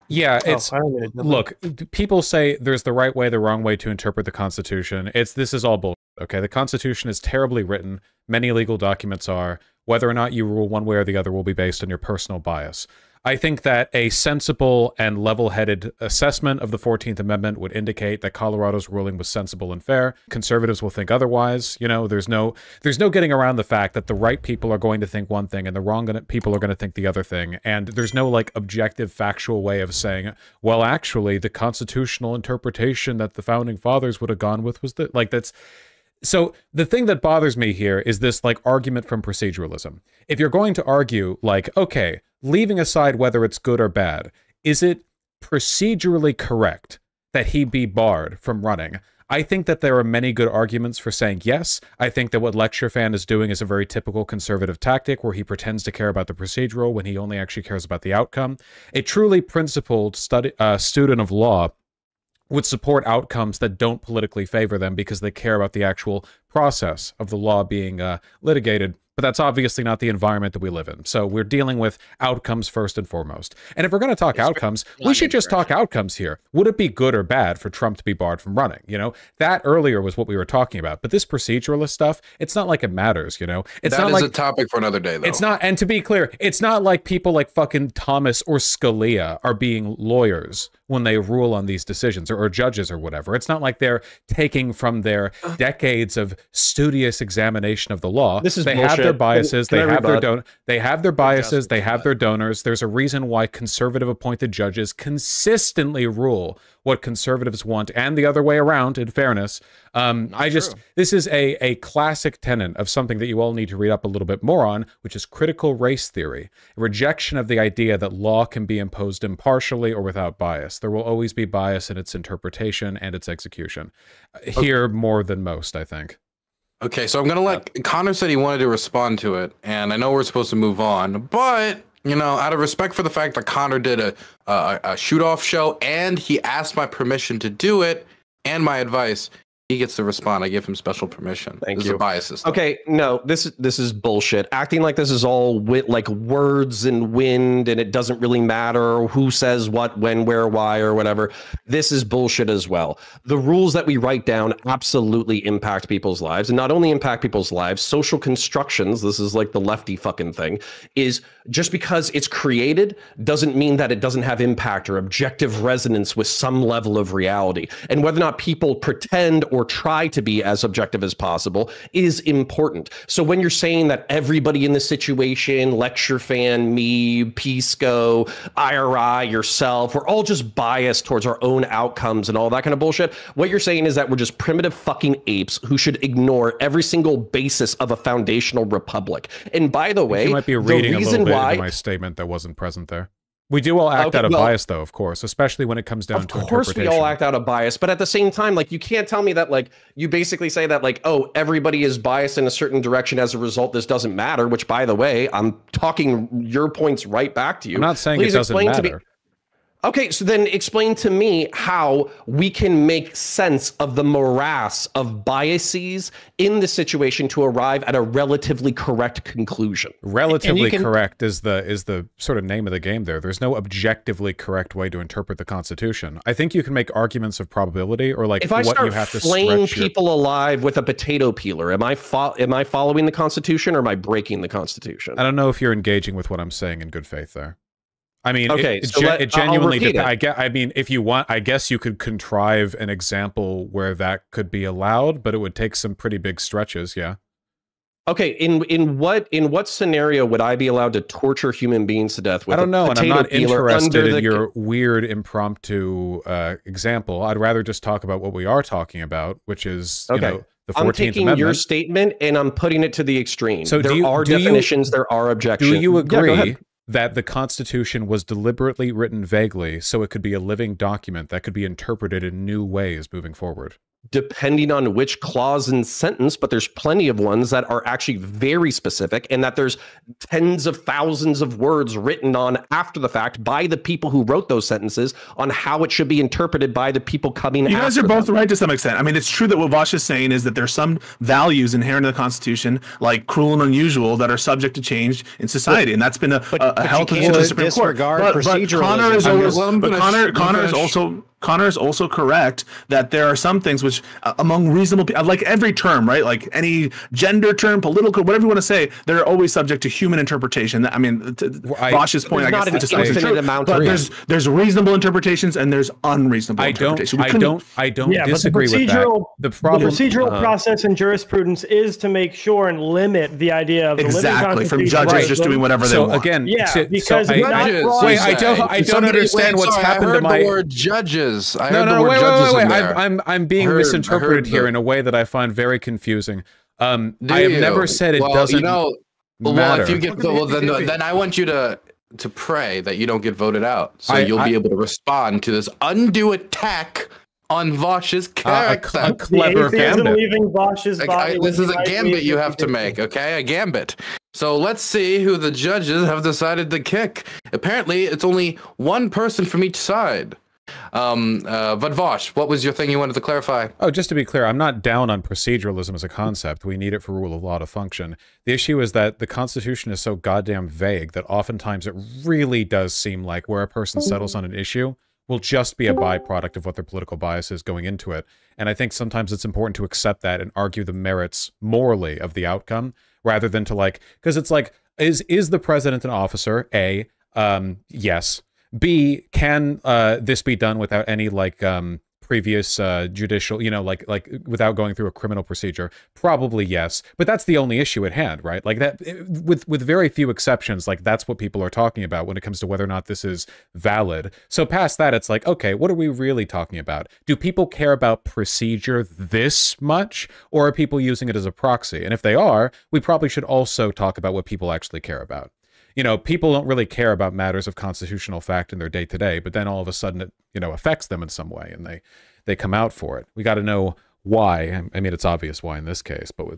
Yeah, Oh, I don't mean to look, people say there's the right way, the wrong way to interpret the Constitution. This is all bullshit. Okay, the Constitution is terribly written. Many legal documents are. Whether or not you rule one way or the other will be based on your personal bias. I think that a sensible and level-headed assessment of the 14th Amendment would indicate that Colorado's ruling was sensible and fair. Conservatives will think otherwise. You know, there's no getting around the fact that the right people are going to think one thing and the wrong people are going to think the other thing. And there's no like objective, factual way of saying, well, actually, the constitutional interpretation that the founding fathers would have gone with was that, like, that's. So the thing that bothers me here is this like argument from proceduralism. If you're going to argue like, okay, leaving aside whether it's good or bad, is it procedurally correct that he be barred from running? I think that there are many good arguments for saying yes. I think that what Lecture Fan is doing is a very typical conservative tactic where he pretends to care about the procedural when he only actually cares about the outcome. A truly principled student of law would support outcomes that don't politically favor them because they care about the actual process of the law being litigated. But that's obviously not the environment that we live in. So we're dealing with outcomes first and foremost. And if we're going to talk outcomes, we should just talk outcomes here. Would it be good or bad for Trump to be barred from running? You know, that earlier was what we were talking about. But this proceduralist stuff, it's not like it matters, you know? It's not like a topic for another day, though. It's not, and to be clear, it's not like people like fucking Thomas or Scalia are being lawyers when they rule on these decisions, or judges or whatever. It's not like they're taking from their decades of studious examination of the law. This is they bullshit. have their biases, they have their biases, they have that. their donors. There's a reason why conservative appointed judges consistently rule what conservatives want, and the other way around, in fairness. This is a classic tenet of something that you all need to read up a little bit more on, which is critical race theory, a rejection of the idea that law can be imposed impartially or without bias. There will always be bias in its interpretation and its execution. Here more than most, I think. Okay, so I'm gonna let Connor said he wanted to respond to it, and I know we're supposed to move on, but you know, out of respect for the fact that Connor did a shoot-off show and he asked my permission to do it and my advice, he gets to respond. I give him special permission. Thank This you. is a bias system. Okay, no, this is bullshit. Acting like this is all like words and wind, and it doesn't really matter who says what, when, where, why, or whatever. This is bullshit as well. The rules that we write down absolutely impact people's lives, and not only impact people's lives, social constructions, this is like the lefty fucking thing, is just because it's created doesn't mean that it doesn't have impact or objective resonance with some level of reality. And whether or not people pretend or try to be as objective as possible is important. So when you're saying that everybody in this situation, Lecture Fan, me, Pisco, IRI, yourself, we're all just biased towards our own outcomes and all that kind of bullshit, what you're saying is that we're just primitive fucking apes who should ignore every single basis of a foundational republic. And by the way, you might be reading the a reason little bit why into my statement that wasn't present there. We do all act out of bias, though, of course, especially when it comes down to interpretation. Of course we all act out of bias, but at the same time, like, you can't tell me that, like, you basically say that, like, oh, everybody is biased in a certain direction, as a result, this doesn't matter, which, by the way, I'm talking your points right back to you. I'm not saying Please it doesn't explain to matter. me. Okay, so then explain to me how we can make sense of the morass of biases in the situation to arrive at a relatively correct conclusion. Relatively correct is the sort of name of the game there. There's no objectively correct way to interpret the Constitution. I think you can make arguments of probability, or like if I what start you have to flaying stretch people alive with a potato peeler, am I following the Constitution, or am I breaking the Constitution? I don't know if you're engaging with what I'm saying in good faith there. I mean, okay, it genuinely depends. I mean, if you want, I guess you could contrive an example where that could be allowed, but it would take some pretty big stretches, yeah. Okay, in what scenario would I be allowed to torture human beings to death with I don't know, and I'm not interested in your the... weird impromptu example. I'd rather just talk about what we are talking about, which is, you know, the 14th I'm taking Amendment. your statement and I'm putting it to the extreme. So there are definitions, there are objections. Do you agree yeah, that the Constitution was deliberately written vaguely so it could be a living document that could be interpreted in new ways moving forward? depending on which clause and sentence, but there's plenty of ones that are actually very specific, and that there's tens of thousands of words written on after the fact by the people who wrote those sentences on how it should be interpreted by the people coming after. You guys are both right to some extent. I mean, it's true that what Vaush is saying is that there's some values inherent in the Constitution, like cruel and unusual, that are subject to change in society, and that's been a held position of the Supreme Court. Connor is also correct that there are some things which, among reasonable people, like every term, right? Like any gender term, political, whatever you want to say, they're always subject to human interpretation. I mean, Vaush's point, I guess, is just true. But there's reasonable interpretations and there's unreasonable interpretations. I don't disagree with that. The procedural process in jurisprudence is to make sure and limit the idea of exactly from judges just doing whatever they want. So again, because I don't understand what's happened to my word judges. Wait. I'm being misinterpreted here in a way that I find very confusing. I have never said it doesn't matter. Well, if you get then I want you to pray that you don't get voted out, so you'll be able to respond to this undue attack on Vaush's character. A clever gambit. This is a gambit you have to make, okay? A gambit. So let's see who the judges have decided to kick. Apparently, it's only one person from each side. But Vaush, what was your thing you wanted to clarify? Oh, just to be clear, I'm not down on proceduralism as a concept. We need it for rule of law to function. The issue is that the Constitution is so goddamn vague that oftentimes it really does seem like where a person settles on an issue will just be a byproduct of what their political bias is going into it. And I think sometimes it's important to accept that and argue the merits morally of the outcome rather than to like, because it's like, is the president an officer? A, yes. B, can this be done without any like previous judicial, like without going through a criminal procedure? Probably yes, but that's the only issue at hand, right? Like that, with very few exceptions, like that's what people are talking about when it comes to whether or not this is valid. So past that, it's like, okay, what are we really talking about? Do people care about procedure this much, or are people using it as a proxy? And if they are, we probably should also talk about what people actually care about. People don't really care about matters of constitutional fact in their day-to-day, but then all of a sudden it, affects them in some way, and they come out for it. We got to know why. I mean, it's obvious why in this case, but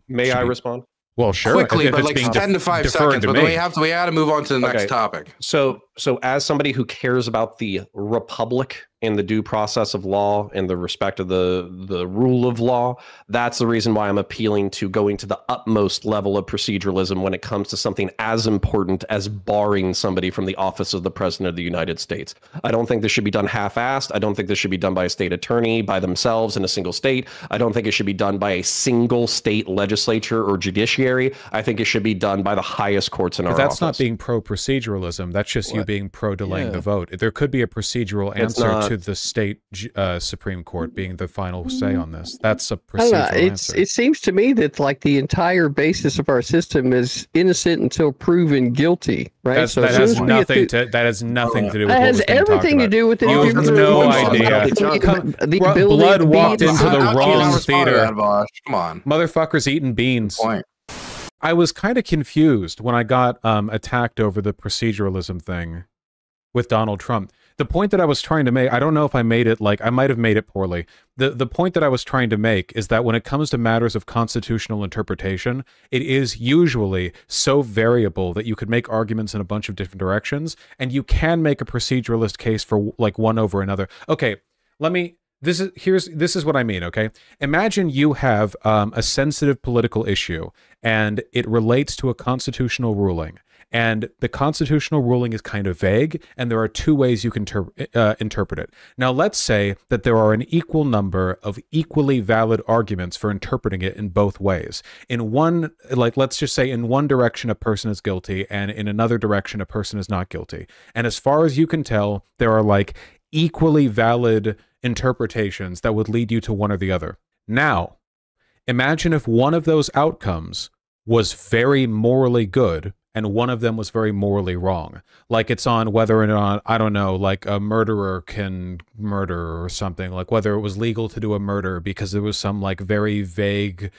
may I respond? Well, sure. Quickly, but like 10 to 5 seconds. But then we got to move on to the next topic. So as somebody who cares about the republic and the due process of law and the respect of the rule of law, that's the reason why I'm appealing to going to the utmost level of proceduralism when it comes to something as important as barring somebody from the office of the president of the United States. I don't think this should be done half-assed. I don't think this should be done by a state attorney by themselves in a single state. I don't think it should be done by a single state legislature or judiciary. I think it should be done by the highest courts in our office. That's not being pro-proceduralism. That's just you being pro-delaying the vote. There could be a procedural answer to the state Supreme Court being the final say on this. That's a procedural answer. It seems to me that like the entire basis of our system is innocent until proven guilty, right? That has nothing to do with it. Has everything to do with it. You have no idea. Blood walked into the wrong theater. Come on. Motherfuckers eating beans. I was kind of confused when I got attacked over the proceduralism thing with Donald Trump. The point that I was trying to make, I don't know if I made it, I might have made it poorly. The point that I was trying to make is that when it comes to matters of constitutional interpretation, it is usually so variable that you could make arguments in a bunch of different directions, and you can make a proceduralist case for like one over another. Okay, this is what I mean, okay? Imagine you have a sensitive political issue, and it relates to a constitutional ruling. And the constitutional ruling is kind of vague, and there are two ways you can interpret it. Now, let's say that there are an equal number of equally valid arguments for interpreting it in both ways. In one, let's just say in one direction a person is guilty, and in another direction a person is not guilty. And as far as you can tell, there are equally valid interpretations that would lead you to one or the other. Now, imagine if one of those outcomes was very morally good, and one of them was very morally wrong. Like it's on whether or not, I don't know, like a murderer can murder or something, like whether it was legal to do a murder because there was some very vague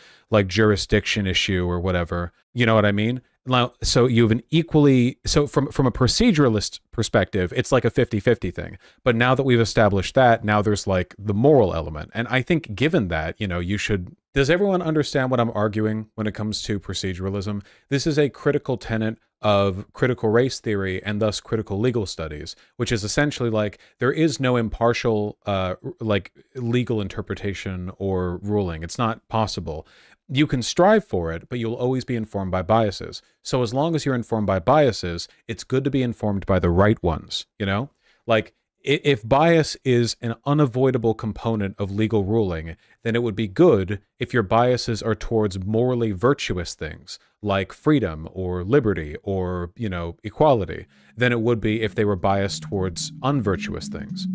jurisdiction issue or whatever. You know what I mean? Now, so you have an equally, so from a proceduralist perspective, it's like a 50-50 thing. But now that we've established that, now there's like the moral element. And I think given that, you know, you should, does everyone understand what I'm arguing when it comes to proceduralism? This is a critical tenet of critical race theory and thus critical legal studies, which is essentially like there is no impartial like legal interpretation or ruling. It's not possible. You can strive for it, but you'll always be informed by biases. So as long as you're informed by biases, it's good to be informed by the right ones, you know? Like, if bias is an unavoidable component of legal ruling, then it would be good if your biases are towards morally virtuous things, like freedom or liberty or, you know, equality, than it would be if they were biased towards unvirtuous things.